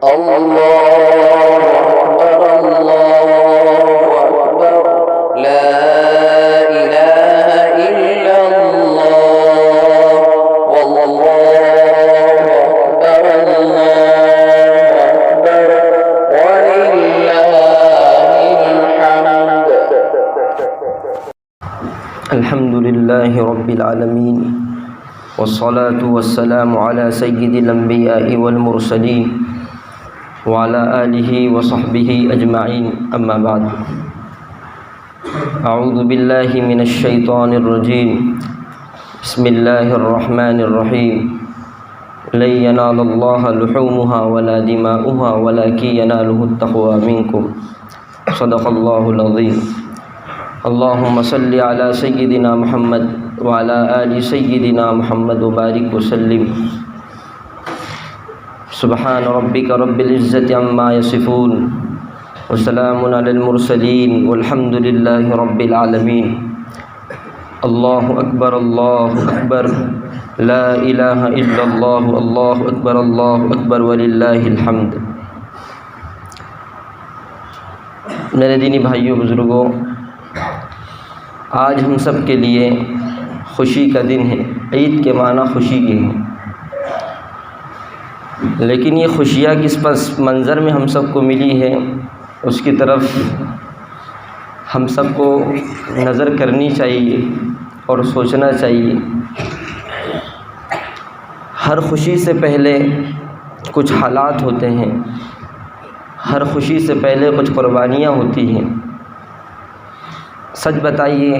الله أكبر لا إله إلا الله والله أكبر ولله الحمد. الحمد لله رب العالمين والصلاة والسلام على سيد الأنبياء والمرسلين وعلى آله وصحبه أجمعين، أما بعد. أعوذ بالله من الشيطان الرجيم. بسم الله الرحمن الرحيم. لن ينال الله لحومها ولا دماؤها ولكن يناله التقوى منكم. صدق الله العظيم. اللهم صل على سيدنا محمد وعلى آل سيدنا محمد وبارك وسلم. سبحان ربك رب العزة عما يصفون وسلام على المرسلين والحمد لله رب العالمين. الله أكبر الله أكبر لا إله إلا الله الله أكبر الله أكبر ولله الحمد. میرے دینی بھائیوں بزرگوں، آج ہم سب کے لیے خوشی کا دن ہے. عید کے معنی خوشی کے ہیں، لیکن یہ خوشیاں کس پس منظر میں ہم سب کو ملی ہے، اس کی طرف ہم سب کو نظر کرنی چاہیے اور سوچنا چاہیے. ہر خوشی سے پہلے کچھ حالات ہوتے ہیں، ہر خوشی سے پہلے کچھ قربانیاں ہوتی ہیں. سچ بتائیے،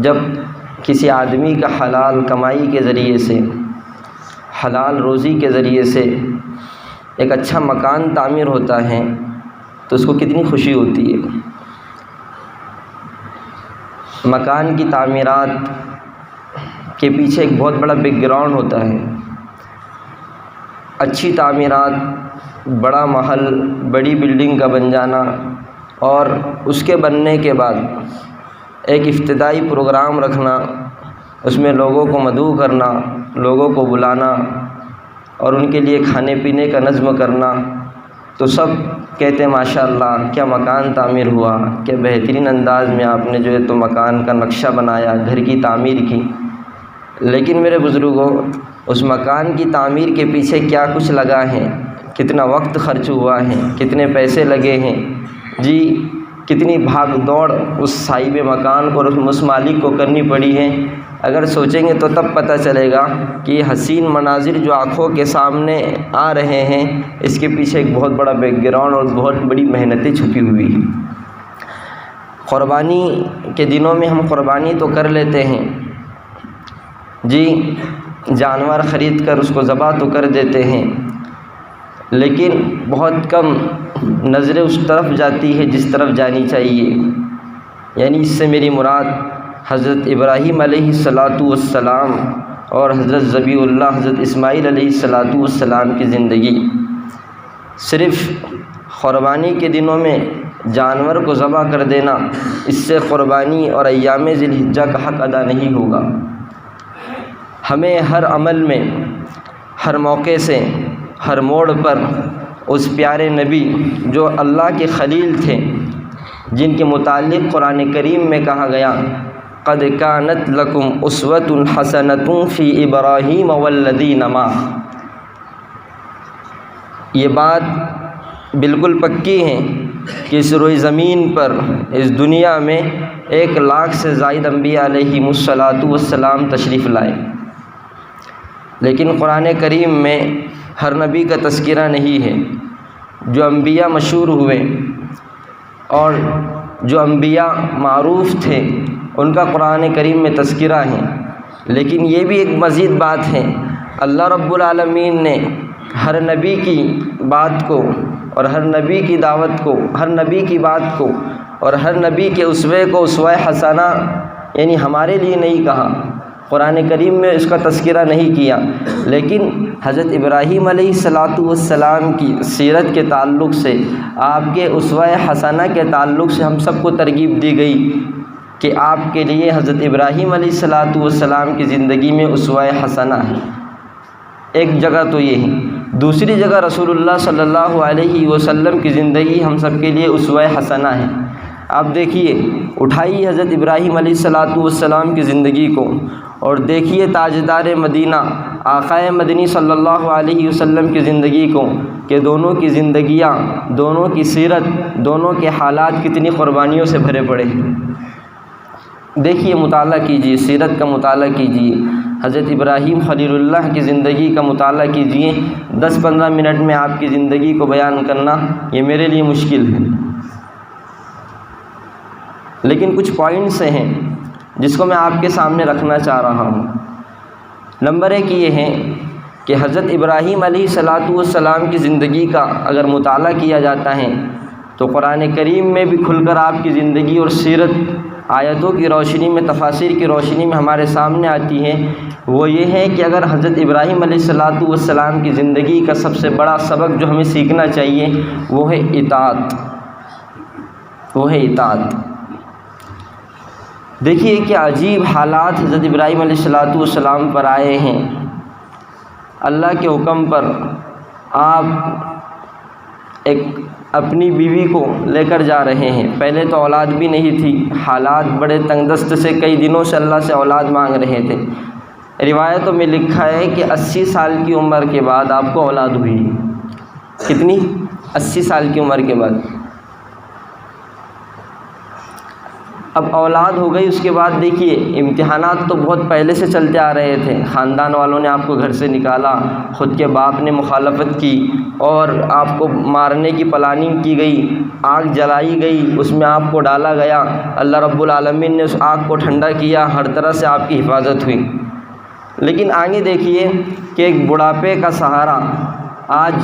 جب کسی آدمی کا حلال کمائی کے ذریعے سے، حلال روزی کے ذریعے سے ایک اچھا مکان تعمیر ہوتا ہے تو اس کو کتنی خوشی ہوتی ہے. مکان کی تعمیرات کے پیچھے ایک بہت بڑا بیک گراؤنڈ ہوتا ہے. اچھی تعمیرات، بڑا محل، بڑی بلڈنگ کا بن جانا اور اس کے بننے کے بعد ایک افتتاحی پروگرام رکھنا، اس میں لوگوں کو مدعو کرنا، لوگوں کو بلانا اور ان کے لیے کھانے پینے کا نظم کرنا، تو سب کہتے ہیں ماشاءاللہ کیا مکان تعمیر ہوا، کیا بہترین انداز میں آپ نے جو ہے تو مکان کا نقشہ بنایا، گھر کی تعمیر کی. لیکن میرے بزرگوں، اس مکان کی تعمیر کے پیچھے کیا کچھ لگا ہے، کتنا وقت خرچ ہوا ہے، کتنے پیسے لگے ہیں جی، کتنی بھاگ دوڑ اس صاحب مکان کو، اس مالک کو کرنی پڑی ہے. اگر سوچیں گے تو تب پتہ چلے گا کہ یہ حسین مناظر جو آنکھوں کے سامنے آ رہے ہیں، اس کے پیچھے ایک بہت بڑا بیک گراؤنڈ اور بہت بڑی محنتیں چھپی ہوئی ہیں. قربانی کے دنوں میں ہم قربانی تو کر لیتے ہیں جی، جانور خرید کر اس کو ذبح تو کر دیتے ہیں، لیکن بہت کم نظریں اس طرف جاتی ہے جس طرف جانی چاہیے. یعنی اس سے میری مراد حضرت ابراہیم علیہ السلام اور حضرت ذبیح اللہ حضرت اسماعیل علیہ السلام کی زندگی. صرف قربانی کے دنوں میں جانور کو ذبح کر دینا، اس سے قربانی اور ایام ذی الحجہ کا حق ادا نہیں ہوگا. ہمیں ہر عمل میں، ہر موقع سے، ہر موڑ پر اس پیارے نبی جو اللہ کے خلیل تھے، جن کے متعلق قرآن کریم میں کہا گیا قد کانت لکم اسوۃ حسنۃ فی ابراہیم والذین معہ، یہ بات بالکل پکی ہے کہ اس روئے زمین پر، اس دنیا میں 1,00,000 سے زائد انبیاء علیہم السلام تشریف لائے، لیکن قرآن کریم میں ہر نبی کا تذکرہ نہیں ہے. جو انبیاء مشہور ہوئے اور جو انبیاء معروف تھے ان کا قرآن کریم میں تذکرہ ہے. لیکن یہ بھی ایک مزید بات ہے، اللہ رب العالمین نے ہر نبی کی بات کو اور ہر نبی کی دعوت کو، ہر نبی کی بات کو اور ہر نبی کے اسوے کو اسوہ حسنہ یعنی ہمارے لیے نہیں کہا. قرآن کریم میں اس کا تذکرہ نہیں کیا، لیکن حضرت ابراہیم علیہ السلام کی سیرت کے تعلق سے، آپ کے اسوہ حسنہ کے تعلق سے ہم سب کو ترغیب دی گئی کہ آپ کے لیے حضرت ابراہیم علیہ السلام کی زندگی میں اسوہ حسنہ ہے. ایک جگہ تو یہ ہے. دوسری جگہ رسول اللہ صلی اللہ علیہ وسلم کی زندگی ہم سب کے لیے اسوہ حسنہ ہے۔ آپ دیکھیے، اٹھائیے حضرت ابراہیم علیہ السلام کی زندگی کو اور دیکھیے تاجدار مدینہ آقائے مدنی صلی اللہ علیہ وسلم کی زندگی کو، کہ دونوں کی زندگیاں، دونوں کی سیرت، دونوں کے حالات کتنی قربانیوں سے بھرے پڑے ہیں۔ دیکھیے، مطالعہ کیجیے، سیرت کا مطالعہ کیجیے، حضرت ابراہیم خلیل اللہ کی زندگی کا مطالعہ کیجیے۔ 10-15 منٹ میں آپ کی زندگی کو بیان کرنا یہ میرے لیے مشکل ہے، لیکن کچھ پوائنٹس ہیں جس کو میں آپ کے سامنے رکھنا چاہ رہا ہوں۔ نمبر 1 یہ ہے کہ حضرت ابراہیم علیہ السلام کی زندگی کا اگر مطالعہ کیا جاتا ہے تو قرآن کریم میں بھی کھل کر آپ کی زندگی اور سیرت آیتوں کی روشنی میں، تفاسیر کی روشنی میں ہمارے سامنے آتی ہے۔ وہ یہ ہے کہ اگر حضرت ابراہیم علیہ السلام کی زندگی کا سب سے بڑا سبق جو ہمیں سیکھنا چاہیے وہ ہے اطاعت، وہ ہے اطاعت۔ دیکھیے کیا عجیب حالات حضرت ابراہیم علیہ السلام پر آئے ہیں۔ اللہ کے حکم پر آپ ایک اپنی بیوی کو لے کر جا رہے ہیں، پہلے تو اولاد بھی نہیں تھی، حالات بڑے تنگ دست سے کئی دنوں سے اللہ سے اولاد مانگ رہے تھے۔ روایتوں میں لکھا ہے کہ 80 سال کی عمر کے بعد آپ کو اولاد ہوئی۔ کتنی؟ 80 سال کی عمر کے بعد۔ اب اولاد ہو گئی، اس کے بعد دیکھیے امتحانات تو بہت پہلے سے چلتے آ رہے تھے، خاندان والوں نے آپ کو گھر سے نکالا، خود کے باپ نے مخالفت کی اور آپ کو مارنے کی پلاننگ کی گئی، آگ جلائی گئی، اس میں آپ کو ڈالا گیا، اللہ رب العالمین نے اس آگ کو ٹھنڈا کیا، ہر طرح سے آپ کی حفاظت ہوئی۔ لیکن آگے دیکھیے کہ ایک بڑھاپے کا سہارا، آج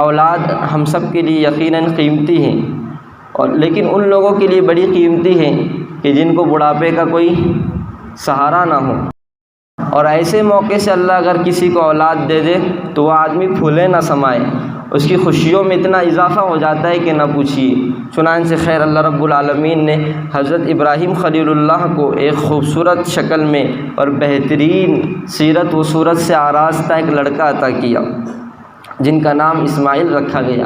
اولاد ہم سب کے لیے یقیناً قیمتی ہے، اور لیکن ان لوگوں کے لیے بڑی قیمتی ہے کہ جن کو بڑھاپے کا کوئی سہارا نہ ہو، اور ایسے موقع سے اللہ اگر کسی کو اولاد دے دے تو وہ آدمی پھولے نہ سمائے، اس کی خوشیوں میں اتنا اضافہ ہو جاتا ہے کہ نہ پوچھیے۔ چنانچہ خیر اللہ رب العالمین نے حضرت ابراہیم خلیل اللہ کو ایک خوبصورت شکل میں اور بہترین سیرت و صورت سے آراستہ ایک لڑکا عطا کیا جن کا نام اسماعیل رکھا گیا۔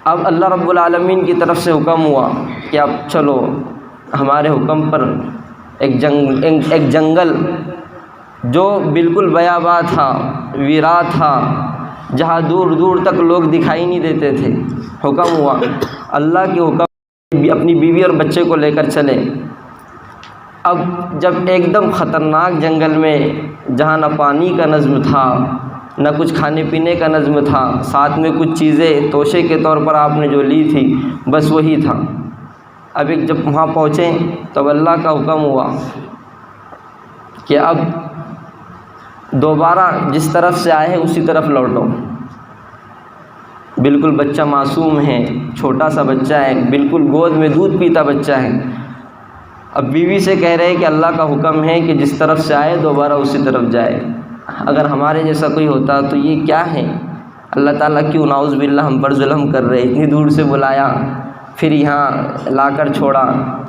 اب اللہ رب العالمین کی طرف سے حکم ہوا کہ اب چلو، ہمارے حکم پر ایک جنگل جو بالکل بیاباں تھا، ویرا تھا، جہاں دور دور تک لوگ دکھائی نہیں دیتے تھے، حکم ہوا، اللہ کے حکم اپنی بیوی اور بچے کو لے کر چلے۔ اب جب ایک دم خطرناک جنگل میں، جہاں نہ پانی کا نظم تھا، نہ کچھ کھانے پینے کا نظم تھا، ساتھ میں کچھ چیزیں توشے کے طور پر آپ نے جو لی تھی بس وہی تھا۔ اب ایک جب وہاں پہنچے تو اللہ کا حکم ہوا کہ اب دوبارہ جس طرف سے آئے ہیں اسی طرف لوٹو۔ بالکل بچہ معصوم ہے، چھوٹا سا بچہ ہے، بالکل گود میں دودھ پیتا بچہ ہے۔ اب بیوی سے کہہ رہے کہ اللہ کا حکم ہے کہ جس طرف سے آئے دوبارہ اسی طرف جائے۔ اگر ہمارے جیسا کوئی ہوتا تو یہ کیا ہے، اللہ تعالیٰ کیوں نعوذ باللہ ہم پر ظلم کر رہے، اتنی دور سے بلایا، پھر یہاں لا کر چھوڑا،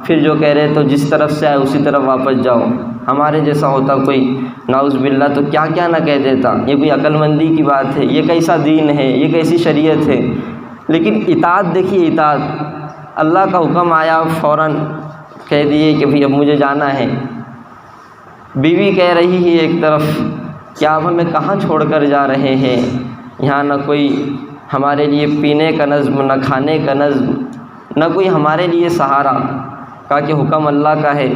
پھر جو کہہ رہے تو جس طرف سے آئے اسی طرف واپس جاؤ۔ ہمارے جیسا ہوتا کوئی نعوذ باللہ تو کیا کیا نہ کہہ دیتا۔ یہ کوئی عقل مندی کی بات ہے، یہ کیسا دین ہے، یہ کیسی شریعت ہے۔ لیکن اطاعت دیکھیے، اطاعت، اللہ کا حکم آیا فوراً کہہ دیے کہ بھئی اب مجھے جانا ہے۔ بیوی کہہ رہی ہے ایک طرف کہ آپ ہمیں کہاں چھوڑ کر جا رہے ہیں، یہاں نہ کوئی ہمارے لیے پینے کا نظم، نہ کھانے کا نظم، نہ کوئی ہمارے لیے سہارا۔ کہا کہ حکم اللہ کا ہے۔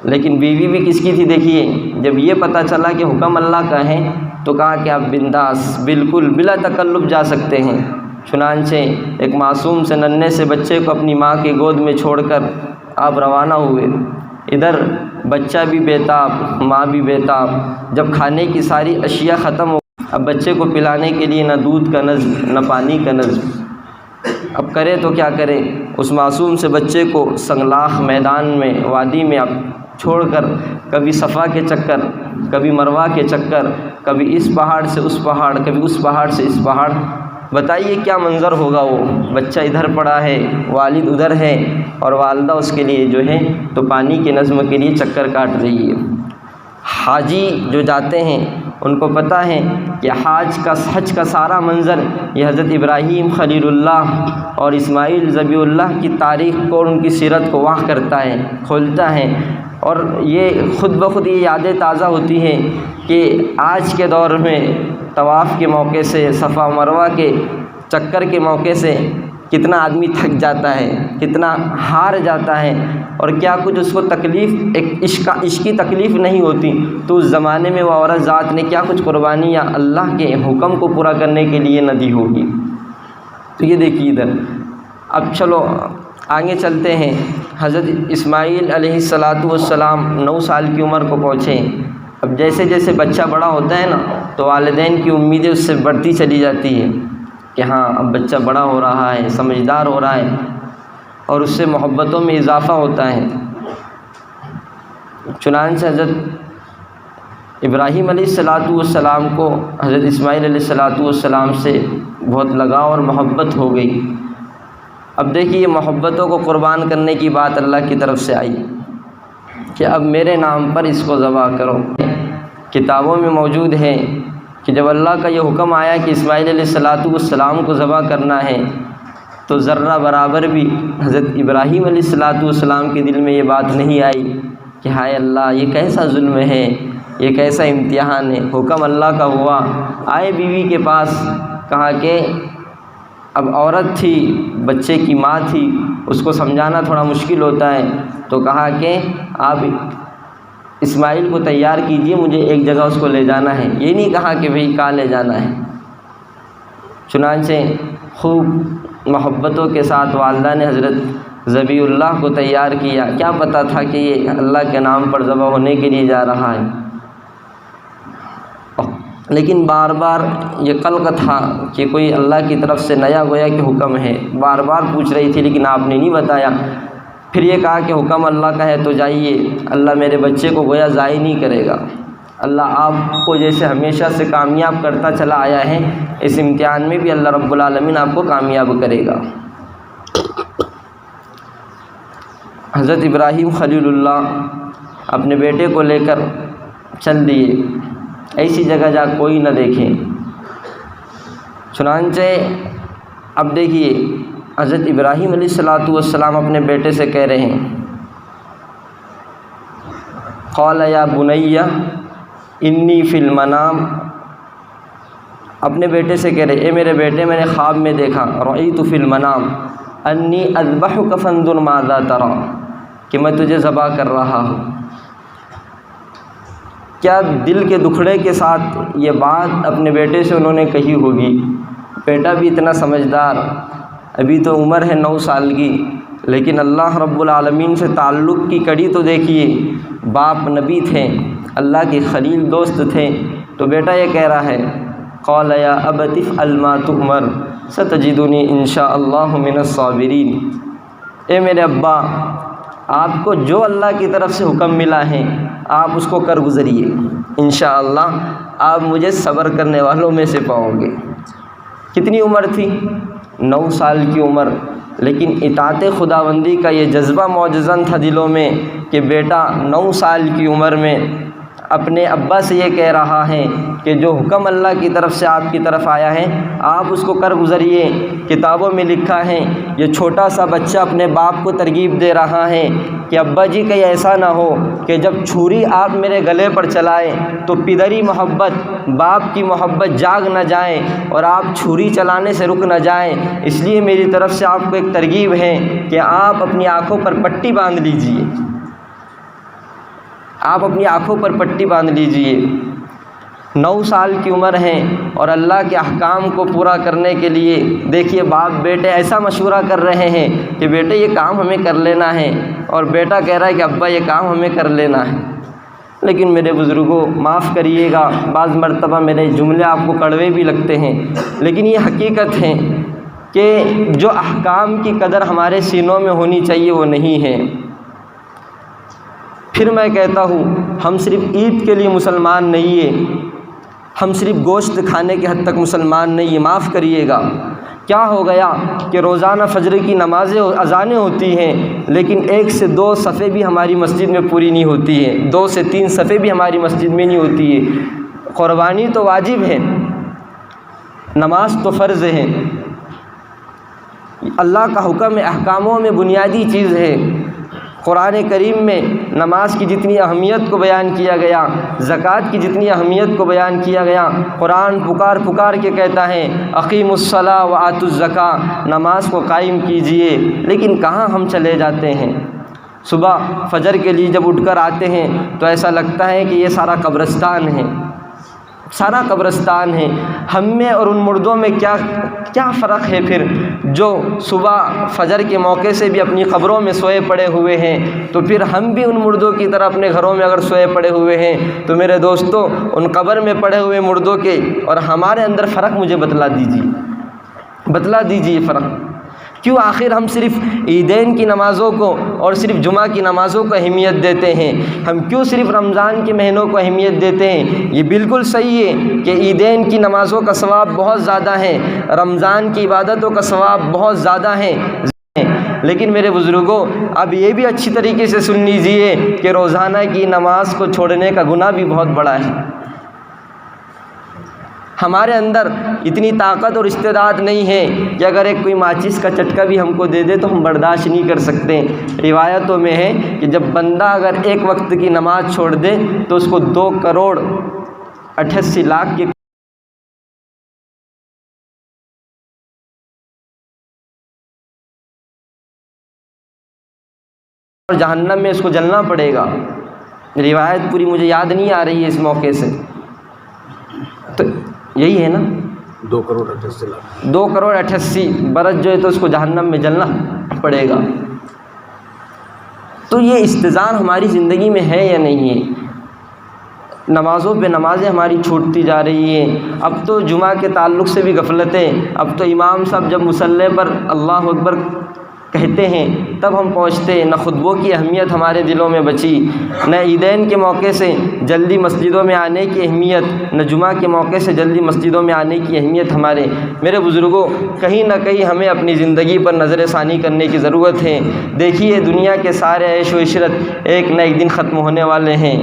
لیکن بیوی بھی کس کی تھی دیکھیے، جب یہ پتہ چلا کہ حکم اللہ کا ہے تو کہا کہ آپ بنداس بالکل بلا تکلف جا سکتے ہیں۔ چنانچہ ایک معصوم سے ننھے سے بچے کو اپنی ماں کی گود میں چھوڑ کر آپ روانہ ہوئے۔ ادھر بچہ بھی بیتاب، ماں بھی بیتاب۔ جب کھانے کی ساری اشیاء ختم ہو، اب بچے کو پلانے کے لیے نہ دودھ کا نظم، نہ پانی کا نظم۔ اب کرے تو کیا کرے، اس معصوم سے بچے کو سنگلاخ میدان میں، وادی میں اب چھوڑ کر کبھی صفا کے چکر، کبھی مروہ کے چکر، کبھی اس پہاڑ سے اس پہاڑ، کبھی اس پہاڑ سے اس پہاڑ۔ بتائیے کیا منظر ہوگا وہ، بچہ ادھر پڑا ہے، والد ادھر ہے، اور والدہ اس کے لیے جو ہے تو پانی کے نظم کے لیے چکر کاٹ رہی ہے۔ حاجی جو جاتے ہیں ان کو پتہ ہے کہ حج کا سارا منظر یہ حضرت ابراہیم خلیل اللہ اور اسماعیل ذبیح اللہ کی تاریخ کو اور ان کی سیرت کو واضح کرتا ہے، کھولتا ہے، اور یہ خود بخود یہ یادیں تازہ ہوتی ہیں کہ آج کے دور میں طواف کے موقع سے، صفا مروہ کے چکر کے موقع سے کتنا آدمی تھک جاتا ہے، کتنا ہار جاتا ہے، اور کیا کچھ اس کو تکلیف، ایک عشق کی تکلیف نہیں ہوتی، تو اس زمانے میں وہ عورت ذات نے کیا کچھ قربانیاں اللہ کے حکم کو پورا کرنے کے لیے نہ دی ہوگی۔ تو یہ دیکھیے ادھر۔ اب چلو آگے چلتے ہیں۔ حضرت اسماعیل علیہ السلام 9 سال کی عمر کو پہنچے۔ اب جیسے جیسے بچہ بڑا ہوتا ہے نا، تو والدین کی امیدیں اس سے بڑھتی چلی جاتی ہے کہ ہاں اب بچہ بڑا ہو رہا ہے، سمجھدار ہو رہا ہے، اور اس سے محبتوں میں اضافہ ہوتا ہے۔ چنانچہ حضرت ابراہیم علیہ السلام کو حضرت اسماعیل علیہ السلام سے بہت لگاؤ اور محبت ہو گئی۔ اب دیکھیے محبتوں کو قربان کرنے کی بات اللہ کی طرف سے آئی کہ اب میرے نام پر اس کو ذبح کرو۔ کتابوں میں موجود ہے کہ جب اللہ کا یہ حکم آیا کہ اسماعیل علیہ السلام کو ذبح کرنا ہے، تو ذرہ برابر بھی حضرت ابراہیم علیہ السلام کے دل میں یہ بات نہیں آئی کہ ہائے اللہ یہ کیسا ظلم ہے، یہ کیسا امتحان ہے۔ حکم اللہ کا ہوا، آئے بیوی کے پاس، کہا کہ اب عورت تھی، بچے کی ماں تھی، اس کو سمجھانا تھوڑا مشکل ہوتا ہے، تو کہا کہ آپ اسماعیل کو تیار کیجئے، مجھے ایک جگہ اس کو لے جانا ہے۔ یہ نہیں کہا کہ بھئی کہاں لے جانا ہے۔ چنانچہ خوب محبتوں کے ساتھ والدہ نے حضرت ذبیح اللہ کو تیار کیا۔ کیا پتہ تھا کہ یہ اللہ کے نام پر ذبح ہونے کے لیے جا رہا ہے، لیکن بار بار یہ قلق تھا کہ کوئی اللہ کی طرف سے نیا گویا کہ حکم ہے۔ بار بار پوچھ رہی تھی لیکن آپ نے نہیں بتایا۔ پھر یہ کہا کہ حکم اللہ کا ہے تو جائیے، اللہ میرے بچے کو گویا ضائع نہیں کرے گا، اللہ آپ کو جیسے ہمیشہ سے کامیاب کرتا چلا آیا ہے، اس امتحان میں بھی اللہ رب العالمین آپ کو کامیاب کرے گا۔ حضرت ابراہیم خلیل اللہ اپنے بیٹے کو لے کر چل دیے، ایسی جگہ جا کوئی نہ دیکھے۔ چنانچہ اب دیکھیے حضرت ابراہیم علیہ السلام اپنے بیٹے سے کہہ رہے ہیں، قال یا بنی انی فی المنام، اپنے بیٹے سے کہہ رہے اے میرے بیٹے میں نے خواب میں دیکھا، رأیت فی المنام انی اذبحک فانظر ماذا تری، کہ میں تجھے ذبح کر رہا ہوں۔ کیا دل کے دکھڑے کے ساتھ یہ بات اپنے بیٹے سے انہوں نے کہی ہوگی۔ بیٹا بھی اتنا سمجھدار، ابھی تو عمر ہے 9 سال کی، لیکن اللہ رب العالمین سے تعلق کی کڑی تو دیکھیے، باپ نبی تھے، اللہ کے خلیل دوست تھے، تو بیٹا یہ کہہ رہا ہے قال یا ابت افعل ما تؤمر ستجدنی ان شاء اللہ من الصابرین، اے میرے ابا آپ کو جو اللہ کی طرف سے حکم ملا ہے آپ اس کو کر گزریے، انشاءاللہ آپ مجھے صبر کرنے والوں میں سے پاؤ گے۔ کتنی عمر تھی؟ 9 سال کی عمر، لیکن اطاعت خداوندی کا یہ جذبہ موجزن تھا دلوں میں کہ بیٹا 9 سال کی عمر میں اپنے ابا سے یہ کہہ رہا ہے کہ جو حکم اللہ کی طرف سے آپ کی طرف آیا ہے آپ اس کو کر گزریے۔ کتابوں میں لکھا ہے یہ چھوٹا سا بچہ اپنے باپ کو ترغیب دے رہا ہے کہ ابا جی کہیں ایسا نہ ہو کہ جب چھری آپ میرے گلے پر چلائے تو پدری محبت، باپ کی محبت جاگ نہ جائے اور آپ چھری چلانے سے رک نہ جائیں، اس لیے میری طرف سے آپ کو ایک ترغیب ہے کہ آپ اپنی آنکھوں پر پٹی باندھ لیجئے، آپ اپنی آنکھوں پر پٹی باندھ لیجئے۔ 9 سال کی عمر ہے اور اللہ کے احکام کو پورا کرنے کے لیے دیکھیے باپ بیٹے ایسا مشورہ کر رہے ہیں کہ بیٹے یہ کام ہمیں کر لینا ہے، اور بیٹا کہہ رہا ہے کہ ابا یہ کام ہمیں کر لینا ہے۔ لیکن میرے بزرگوں معاف کریے گا، بعض مرتبہ میرے جملے آپ کو کڑوے بھی لگتے ہیں، لیکن یہ حقیقت ہے کہ جو احکام کی قدر ہمارے سینوں میں ہونی چاہیے وہ نہیں ہے۔ پھر میں کہتا ہوں ہم صرف عید کے لیے مسلمان نہیں ہیں، ہم صرف گوشت کھانے کے حد تک مسلمان نہیں ہیں، معاف کریے گا۔ کیا ہو گیا کہ روزانہ فجر کی نمازیں اذانیں ہوتی ہیں لیکن 1 سے 2 صفیں بھی ہماری مسجد میں پوری نہیں ہوتی ہیں، 2 سے 3 صفیں بھی ہماری مسجد میں نہیں ہوتی ہے، قربانی تو واجب ہے، نماز تو فرض ہے، اللہ کا حکم احکاموں میں بنیادی چیز ہے۔ قرآن کریم میں نماز کی جتنی اہمیت کو بیان کیا گیا، زکوٰۃ کی جتنی اہمیت کو بیان کیا گیا، قرآن پکار پکار کے کہتا ہے اقیموا الصلاۃ وآتوا الزکاۃ، نماز کو قائم کیجئے، لیکن کہاں ہم چلے جاتے ہیں؟ صبح فجر کے لیے جب اٹھ کر آتے ہیں تو ایسا لگتا ہے کہ یہ سارا قبرستان ہے، سارا قبرستان ہے۔ ہم میں اور ان مردوں میں کیا فرق ہے پھر، جو صبح فجر کے موقع سے بھی اپنی قبروں میں سوئے پڑے ہوئے ہیں؟ تو پھر ہم بھی ان مردوں کی طرح اپنے گھروں میں اگر سوئے پڑے ہوئے ہیں تو میرے دوستو، ان قبر میں پڑے ہوئے مردوں کے اور ہمارے اندر فرق مجھے بتلا دیجیے فرق کیوں؟ آخر ہم صرف عیدین کی نمازوں کو اور صرف جمعہ کی نمازوں کو اہمیت دیتے ہیں؟ ہم کیوں صرف رمضان کے مہینوں کو اہمیت دیتے ہیں؟ یہ بالکل صحیح ہے کہ عیدین کی نمازوں کا ثواب بہت زیادہ ہے، رمضان کی عبادتوں کا ثواب بہت زیادہ ہے، لیکن میرے بزرگوں اب یہ بھی اچھی طریقے سے سن لیجئے کہ روزانہ کی نماز کو چھوڑنے کا گناہ بھی بہت بڑا ہے۔ ہمارے اندر اتنی طاقت اور استعداد نہیں ہے کہ اگر ایک کوئی ماچس کا چٹکا بھی ہم کو دے دے تو ہم برداشت نہیں کر سکتے۔ روایتوں میں ہے کہ جب بندہ اگر ایک وقت کی نماز چھوڑ دے تو اس کو 2,88,00,000 کے جہنم میں اس کو جلنا پڑے گا۔ روایت پوری مجھے یاد نہیں آ رہی ہے اس موقع سے، تو یہی ہے نا، 2,88,00,000 برس جو ہے تو اس کو جہنم میں جلنا پڑے گا۔ تو یہ استحضار ہماری زندگی میں ہے یا نہیں ہے؟ نمازوں پہ نمازیں ہماری چھوٹتی جا رہی ہیں۔ اب تو جمعہ کے تعلق سے بھی غفلتیں، اب تو امام صاحب جب مصلی پر اللہ اکبر کہتے ہیں تب ہم پہنچتے، نہ خطبوں کی اہمیت ہمارے دلوں میں بچی، نہ عیدین کے موقع سے جلدی مسجدوں میں آنے کی اہمیت، نہ جمعہ کے موقع سے جلدی مسجدوں میں آنے کی اہمیت ہمارے۔ میرے بزرگوں، کہیں نہ کہیں ہمیں اپنی زندگی پر نظر ثانی کرنے کی ضرورت ہے۔ دیکھیے دنیا کے سارے عیش و عشرت ایک نہ ایک دن ختم ہونے والے ہیں۔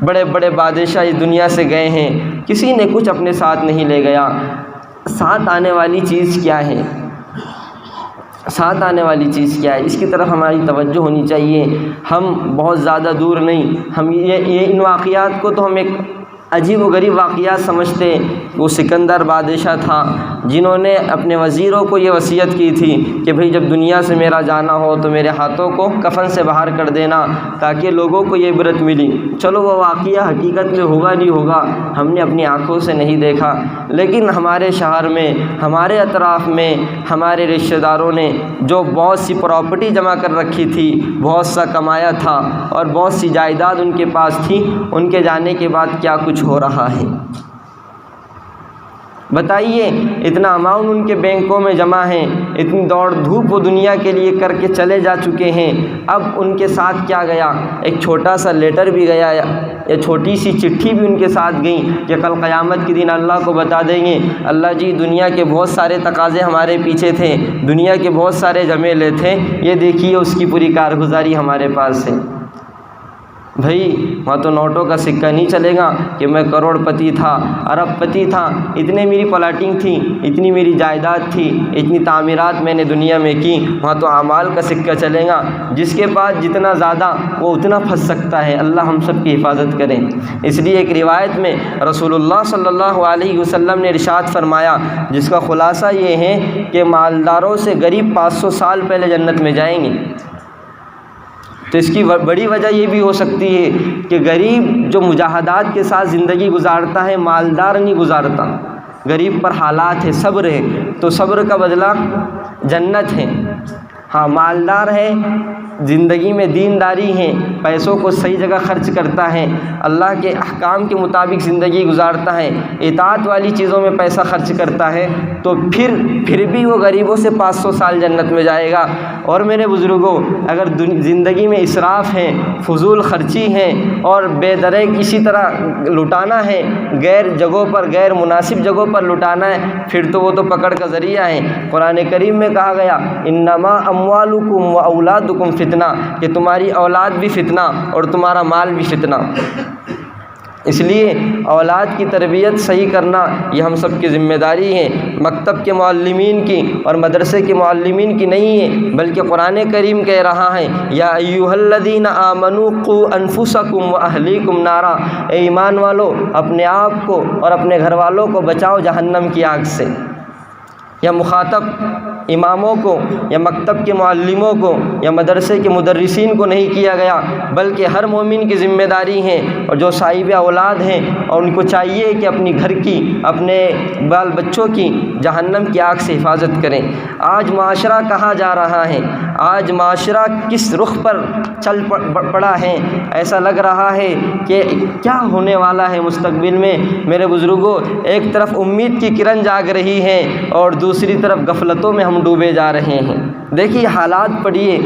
بڑے بڑے بادشاہ اس دنیا سے گئے ہیں، کسی نے کچھ اپنے ساتھ نہیں لے گیا۔ ساتھ آنے والی چیز کیا ہے؟ ساتھ آنے والی چیز کیا ہے؟ اس کی طرف ہماری توجہ ہونی چاہیے۔ ہم بہت زیادہ دور نہیں، ہم یہ ان واقعات کو تو ہم ایک عجیب و غریب واقعات سمجھتے ہیں۔ وہ سکندر بادشاہ تھا جنہوں نے اپنے وزیروں کو یہ وصیت کی تھی کہ بھئی جب دنیا سے میرا جانا ہو تو میرے ہاتھوں کو کفن سے باہر کر دینا تاکہ لوگوں کو یہ عبرت ملی۔ چلو وہ واقعہ حقیقت میں ہوگا نہیں ہوگا، ہم نے اپنی آنکھوں سے نہیں دیکھا، لیکن ہمارے شہر میں، ہمارے اطراف میں ہمارے رشتہ داروں نے جو بہت سی پراپرٹی جمع کر رکھی تھی، بہت سا کمایا تھا اور بہت سی جائیداد ان کے پاس تھی، ان کے جانے کے بعد کیا کچھ ہو رہا ہے؟ بتائیے، اتنا اماؤنٹ ان کے بینکوں میں جمع ہیں، اتنی دوڑ دھوپ وہ دنیا کے لیے کر کے چلے جا چکے ہیں، اب ان کے ساتھ کیا گیا؟ ایک چھوٹا سا لیٹر بھی گیا یا چھوٹی سی چٹھی بھی ان کے ساتھ گئی کہ کل قیامت کے دن اللہ کو بتا دیں گے اللہ جی دنیا کے بہت سارے تقاضے ہمارے پیچھے تھے، دنیا کے بہت سارے جمیلے تھے، یہ دیکھیے اس کی پوری کارگزاری ہمارے پاس ہے۔ بھائی وہاں تو نوٹوں کا سکہ نہیں چلے گا کہ میں کروڑ پتی تھا، ارب پتی تھا، اتنے میری پلاٹنگ تھی، اتنی میری جائیداد تھی، اتنی تعمیرات میں نے دنیا میں کی، وہاں تو اعمال کا سکہ چلے گا۔ جس کے پاس جتنا زیادہ وہ اتنا پھنس سکتا ہے، اللہ ہم سب کی حفاظت کریں۔ اس لیے ایک روایت میں رسول اللہ صلی اللہ علیہ وسلم نے ارشاد فرمایا، جس کا خلاصہ یہ ہے کہ مالداروں سے غریب 500 سال پہلے جنت میں جائیں گے۔ تو اس کی بڑی وجہ یہ بھی ہو سکتی ہے کہ غریب جو مجاہدات کے ساتھ زندگی گزارتا ہے، مالدار نہیں گزارتا۔ غریب پر حالات ہے، صبر ہے، تو صبر کا بدلہ جنت ہے۔ ہاں مالدار ہے، زندگی میں دینداری ہے، پیسوں کو صحیح جگہ خرچ کرتا ہے، اللہ کے احکام کے مطابق زندگی گزارتا ہے، اطاعت والی چیزوں میں پیسہ خرچ کرتا ہے، تو پھر بھی وہ غریبوں سے 500 سال جنت میں جائے گا۔ اور میرے بزرگوں، اگر زندگی میں اسراف ہے، فضول خرچی ہے اور بے دریغ اسی طرح لٹانا ہے، غیر جگہوں پر، غیر مناسب جگہوں پر لٹانا ہے، پھر تو وہ تو پکڑ کا ذریعہ ہے۔ قرآن کریم میں کہا گیا انما اموالکم و اولادکم فتنہ، کہ تمہاری اولاد بھی فتنہ اور تمہارا مال بھی فتنہ۔ اس لیے اولاد کی تربیت صحیح کرنا یہ ہم سب کی ذمہ داری ہے، مکتب کے معلمین کی اور مدرسے کے معلمین کی نہیں ہے، بلکہ قرآن کریم کہہ رہا ہے یا ایھا الذین آمنوا قوا انفسکم واہلیکم نارا، اے ایمان والو اپنے آپ کو اور اپنے گھر والوں کو بچاؤ جہنم کی آگ سے۔ یا مخاطب اماموں کو یا مکتب کے معلموں کو یا مدرسے کے مدرسین کو نہیں کیا گیا، بلکہ ہر مومن کی ذمہ داری ہے، اور جو صاحب اولاد ہیں اور ان کو چاہیے کہ اپنی گھر کی، اپنے بال بچوں کی جہنم کی آگ سے حفاظت کریں۔ آج معاشرہ کہاں جا رہا ہے، آج معاشرہ کس رخ پر چل پڑا ہے، ایسا لگ رہا ہے کہ کیا ہونے والا ہے مستقبل میں۔ میرے بزرگوں، ایک طرف امید کی کرن جاگ رہی ہے اور دوسری طرف غفلتوں میں ہم ڈوبے جا رہے ہیں۔ دیکھیے حالات پڑھیے،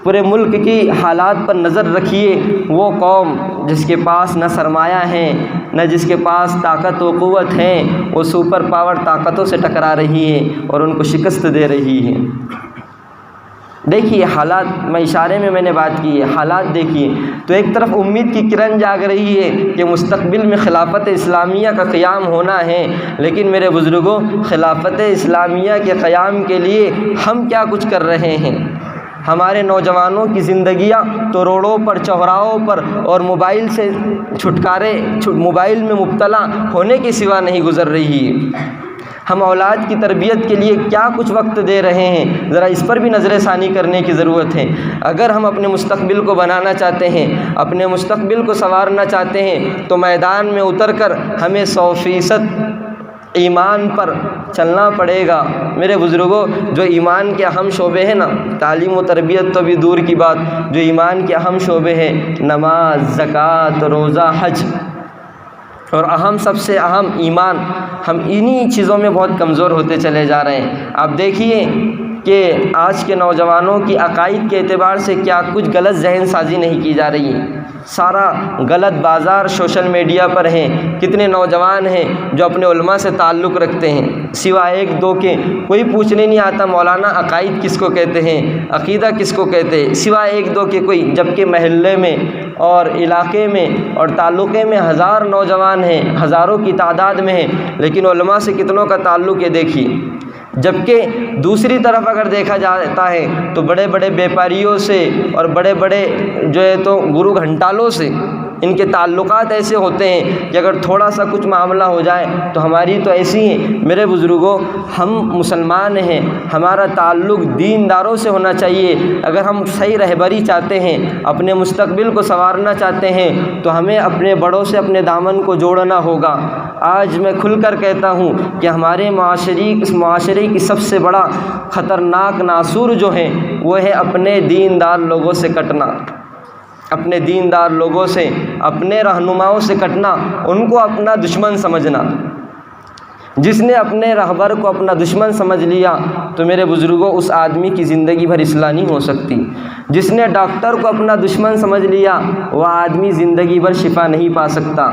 پورے ملک کی حالات پر نظر رکھیے۔ وہ قوم جس کے پاس نہ سرمایہ ہے، نہ جس کے پاس طاقت و قوت ہے، وہ سپر پاور طاقتوں سے ٹکرا رہی ہے اور ان کو شکست دے رہی ہے۔ دیکھیے حالات، میں اشارے میں نے بات کی ہے، حالات دیکھیے تو ایک طرف امید کی کرن جاگ رہی ہے کہ مستقبل میں خلافت اسلامیہ کا قیام ہونا ہے، لیکن میرے بزرگوں خلافت اسلامیہ کے قیام کے لیے ہم کیا کچھ کر رہے ہیں؟ ہمارے نوجوانوں کی زندگیاں تو روڈوں پر، چوراہوں پر اور موبائل سے موبائل میں مبتلا ہونے کے سوا نہیں گزر رہی ہے۔ ہم اولاد کی تربیت کے لیے کیا کچھ وقت دے رہے ہیں، ذرا اس پر بھی نظر ثانی کرنے کی ضرورت ہے۔ اگر ہم اپنے مستقبل کو بنانا چاہتے ہیں، اپنے مستقبل کو سنوارنا چاہتے ہیں، تو میدان میں اتر کر ہمیں 100% ایمان پر چلنا پڑے گا۔ میرے بزرگوں، جو ایمان کے اہم شعبے ہیں نا، تعلیم و تربیت تو بھی دور کی بات، جو ایمان کے اہم شعبے ہیں نماز، زکوٰۃ، روزہ، حج اور سب سے اہم ایمان، ہم انہی چیزوں میں بہت کمزور ہوتے چلے جا رہے ہیں۔ آپ دیکھیے کہ آج کے نوجوانوں کی عقائد کے اعتبار سے کیا کچھ غلط ذہن سازی نہیں کی جا رہی ہے۔ سارا غلط بازار سوشل میڈیا پر ہے۔ کتنے نوجوان ہیں جو اپنے علماء سے تعلق رکھتے ہیں، سوائے ایک دو کے کوئی پوچھنے نہیں آتا مولانا عقائد کس کو کہتے ہیں، عقیدہ کس کو کہتے ہیں، سوائے ایک دو کے کوئی، جبکہ محلے میں اور علاقے میں اور تعلقے میں ہزار نوجوان ہیں، ہزاروں کی تعداد میں ہیں، لیکن علماء سے کتنوں کا تعلق ہے دیکھیے۔ جبکہ دوسری طرف اگر دیکھا جاتا ہے تو بڑے بڑے بیپاریوں سے اور بڑے بڑے جو ہے تو گرو گھنٹالوں سے ان کے تعلقات ایسے ہوتے ہیں کہ اگر تھوڑا سا کچھ معاملہ ہو جائے تو ہماری تو ایسی ہیں۔ میرے بزرگوں، ہم مسلمان ہیں، ہمارا تعلق دینداروں سے ہونا چاہیے۔ اگر ہم صحیح رہبری چاہتے ہیں، اپنے مستقبل کو سنوارنا چاہتے ہیں، تو ہمیں اپنے بڑوں سے اپنے دامن کو جوڑنا ہوگا۔ آج میں کھل کر کہتا ہوں کہ ہمارے معاشرے کی سب سے بڑا خطرناک ناسور جو ہے وہ ہے اپنے دیندار لوگوں سے کٹنا، اپنے دیندار لوگوں سے، اپنے رہنماؤں سے کٹنا، ان کو اپنا دشمن سمجھنا۔ جس نے اپنے رہبر کو اپنا دشمن سمجھ لیا تو میرے بزرگوں اس آدمی کی زندگی بھر اصلاح نہیں ہو سکتی۔ جس نے ڈاکٹر کو اپنا دشمن سمجھ لیا وہ آدمی زندگی بھر شفا نہیں پا سکتا۔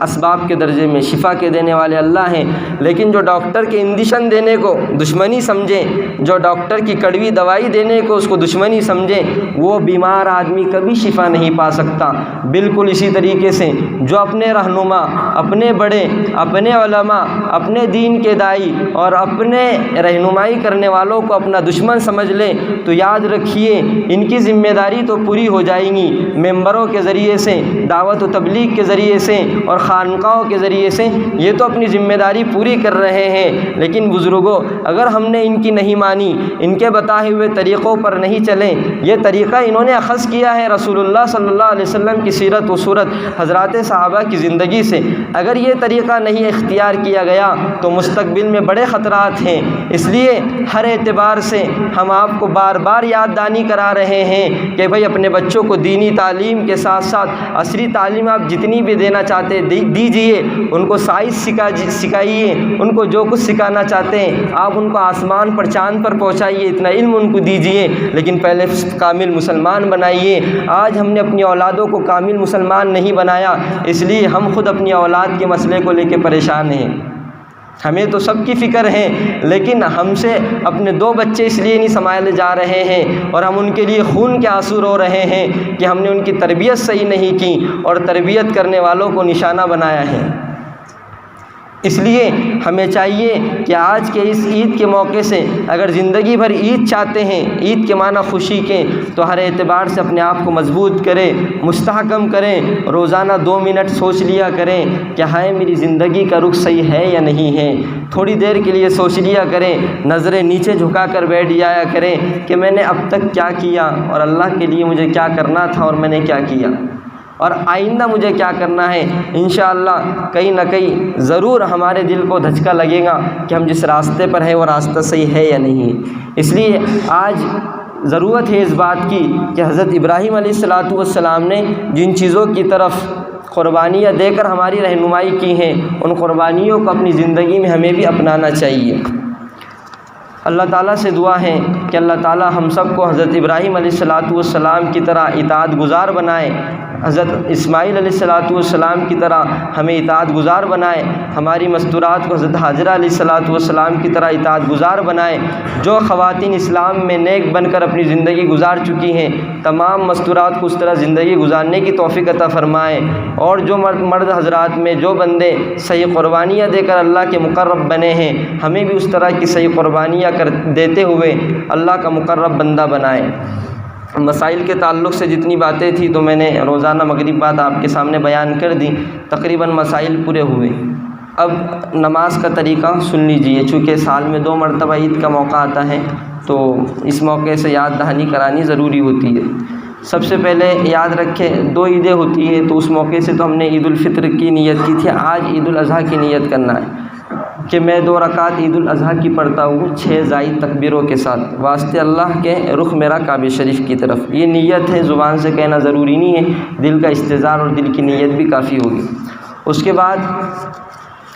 اسباب کے درجے میں شفا کے دینے والے اللہ ہیں، لیکن جو ڈاکٹر کے انجیکشن دینے کو دشمنی سمجھیں، جو ڈاکٹر کی کڑوی دوائی دینے کو اس کو دشمنی سمجھیں، وہ بیمار آدمی کبھی شفا نہیں پا سکتا۔ بالکل اسی طریقے سے جو اپنے رہنما، اپنے بڑے، اپنے علماء، اپنے دین کے دائی اور اپنے رہنمائی کرنے والوں کو اپنا دشمن سمجھ لے تو یاد رکھیے ان کی ذمہ داری تو پوری ہو جائیں گی، ممبروں کے ذریعے سے، دعوت و تبلیغ کے ذریعے سے اور خانقاہوں کے ذریعے سے یہ تو اپنی ذمہ داری پوری کر رہے ہیں، لیکن بزرگوں اگر ہم نے ان کی نہیں مانی، ان کے بتائے ہوئے طریقوں پر نہیں چلیں، یہ طریقہ انہوں نے اخذ کیا ہے رسول اللہ صلی اللہ علیہ وسلم کی سیرت و صورت، حضرات صحابہ کی زندگی سے، اگر یہ طریقہ نہیں اختیار کیا گیا تو مستقبل میں بڑے خطرات ہیں۔ اس لیے ہر اعتبار سے ہم آپ کو بار بار یاد دہانی کرا رہے ہیں کہ بھائی اپنے بچوں کو دینی تعلیم کے ساتھ ساتھ عصری تعلیم آپ جتنی بھی دینا چاہتے دیجیے، ان کو سائنس سکھائیے، ان کو جو کچھ سکھانا چاہتے ہیں آپ ان کو آسمان پر چاند پر پہنچائیے، اتنا علم ان کو دیجیے، لیکن پہلے کامل مسلمان بنائیے۔ آج ہم نے اپنی اولادوں کو کامل مسلمان نہیں بنایا، اس لیے ہم خود اپنی اولاد کے مسئلے کو لے کے پریشان ہیں۔ ہمیں تو سب کی فکر ہے، لیکن ہم سے اپنے 2 بچے اس لیے نہیں سنبھالے جا رہے ہیں اور ہم ان کے لیے خون کے آنسو رو رہے ہیں کہ ہم نے ان کی تربیت صحیح نہیں کی اور تربیت کرنے والوں کو نشانہ بنایا ہے۔ اس لیے ہمیں چاہیے کہ آج کے اس عید کے موقع سے اگر زندگی بھر عید چاہتے ہیں، عید کے معنی خوشی کے، تو ہر اعتبار سے اپنے آپ کو مضبوط کریں، مستحکم کریں، روزانہ 2 منٹ سوچ لیا کریں کہ ہائے میری زندگی کا رخ صحیح ہے یا نہیں ہے۔ تھوڑی دیر کے لیے سوچ لیا کریں، نظریں نیچے جھکا کر بیٹھ جایا کریں کہ میں نے اب تک کیا کیا اور اللہ کے لیے مجھے کیا کرنا تھا اور میں نے کیا کیا، اور آئندہ مجھے کیا کرنا ہے۔ انشاءاللہ کہیں نہ کہیں ضرور ہمارے دل کو دھچکا لگے گا کہ ہم جس راستے پر ہیں وہ راستہ صحیح ہے یا نہیں۔ اس لیے آج ضرورت ہے اس بات کی کہ حضرت ابراہیم علیہ السلام نے جن چیزوں کی طرف قربانیاں دے کر ہماری رہنمائی کی ہیں، ان قربانیوں کو اپنی زندگی میں ہمیں بھی اپنانا چاہیے۔ اللہ تعالیٰ سے دعا ہے کہ اللہ تعالیٰ ہم سب کو حضرت ابراہیم علیہ السلام کی طرح اطاعت گزار بنائے، حضرت اسماعیل علیہ السلام کی طرح ہمیں اطاعت گزار بنائے، ہماری مستورات کو حضرت حاجرہ علیہ السلام کی طرح اطاعت گزار بنائے۔ جو خواتین اسلام میں نیک بن کر اپنی زندگی گزار چکی ہیں، تمام مستورات کو اس طرح زندگی گزارنے کی توفیق عطا فرمائے، اور جو مرد حضرات میں جو بندے صحیح قربانیاں دے کر اللہ کے مقرب بنے ہیں، ہمیں بھی اس طرح کی صحیح قربانیاں دیتے ہوئے اللہ کا مقرب بندہ بنائے۔ مسائل کے تعلق سے جتنی باتیں تھیں تو میں نے روزانہ مغرب بعد آپ کے سامنے بیان کر دی، تقریباً مسائل پورے ہوئے۔ اب نماز کا طریقہ سن لیجئے، چونکہ سال میں 2 مرتبہ عید کا موقع آتا ہے تو اس موقع سے یاد دہانی کرانی ضروری ہوتی ہے۔ سب سے پہلے یاد رکھیں 2 عیدیں ہوتی ہیں، تو اس موقع سے تو ہم نے عید الفطر کی نیت کی تھی، آج عید الاضحیٰ کی نیت کرنا ہے کہ میں 2 رکعت عید الاضحیٰ کی پڑھتا ہوں 6 زائد تکبیروں کے ساتھ، واسطے اللہ کے رخ میرا کعبہ شریف کی طرف۔ یہ نیت ہے، زبان سے کہنا ضروری نہیں ہے، دل کا استحضار اور دل کی نیت بھی کافی ہوگی۔ اس کے بعد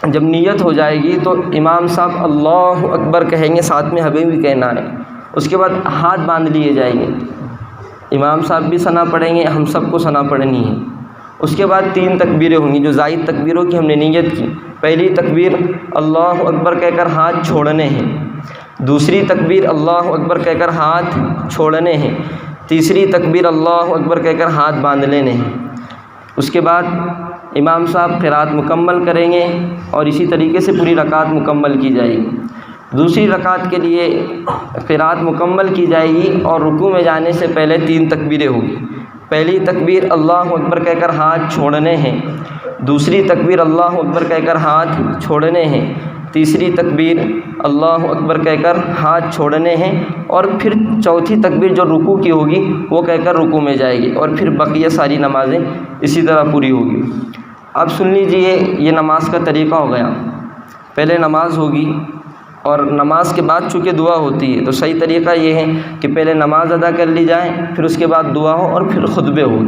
جب نیت ہو جائے گی تو امام صاحب اللہ اکبر کہیں گے، ساتھ میں ہمیں بھی کہنا ہے۔ اس کے بعد ہاتھ باندھ لیے جائیں گے، امام صاحب بھی ثنا پڑھیں گے، ہم سب کو ثنا پڑھنی ہے۔ اس کے بعد 3 تکبیریں ہوں گی جو زائد تکبیروں کی ہم نے نیت کی۔ پہلی تکبیر اللہ اکبر کہہ کر ہاتھ چھوڑنے ہیں، دوسری تکبیر اللہ اکبر کہہ کر ہاتھ چھوڑنے ہیں، تیسری تکبیر اللہ اکبر کہہ کر ہاتھ باندھ لینے ہیں۔ اس کے بعد امام صاحب قرات مکمل کریں گے اور اسی طریقے سے پوری رکعت مکمل کی جائے گی۔ دوسری رکعت کے لیے قرات مکمل کی جائے گی اور رکوع میں جانے سے پہلے 3 تکبیریں ہوگی۔ پہلی تکبیر اللہ اکبر کہہ کر ہاتھ چھوڑنے ہیں، دوسری تکبیر اللہ اکبر کہہ کر ہاتھ چھوڑنے ہیں، تیسری تکبیر اللہ اکبر کہہ کر ہاتھ چھوڑنے ہیں، اور پھر چوتھی تکبیر جو رکوع کی ہوگی وہ کہہ کر رکوع میں جائے گی، اور پھر بقیہ ساری نمازیں اسی طرح پوری ہوگی۔ اب سن لیجئے، یہ نماز کا طریقہ ہو گیا۔ پہلے نماز ہوگی اور نماز کے بعد چونکہ دعا ہوتی ہے تو صحیح طریقہ یہ ہے کہ پہلے نماز ادا کر لی جائے، پھر اس کے بعد دعا ہو اور پھر خطبے ہو۔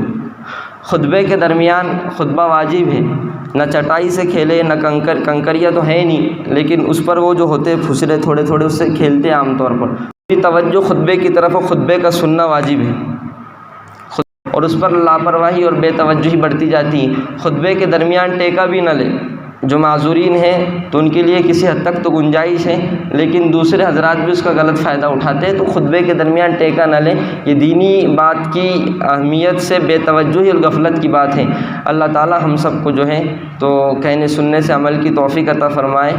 خطبے کے درمیان خطبہ واجب ہے، نہ چٹائی سے کھیلے نہ کنکریاں تو ہے نہیں، لیکن اس پر وہ جو ہوتے پھسلے تھوڑے تھوڑے اس سے کھیلتے ہیں عام طور پر۔ توجہ خطبے کی طرف اور خطبے کا سننا واجب ہے، اور اس پر لاپرواہی اور بے توجہی بڑھتی جاتی ہے۔ خطبے کے درمیان ٹیکا بھی نہ لے، جو معذورین ہیں تو ان کے لیے کسی حد تک تو گنجائش ہے، لیکن دوسرے حضرات بھی اس کا غلط فائدہ اٹھاتے ہیں، تو خطبے کے درمیان ٹیکا نہ لیں۔ یہ دینی بات کی اہمیت سے بے توجہی اور غفلت کی بات ہے۔ اللہ تعالی ہم سب کو جو ہے تو کہنے سننے سے عمل کی توفیق عطا فرمائے۔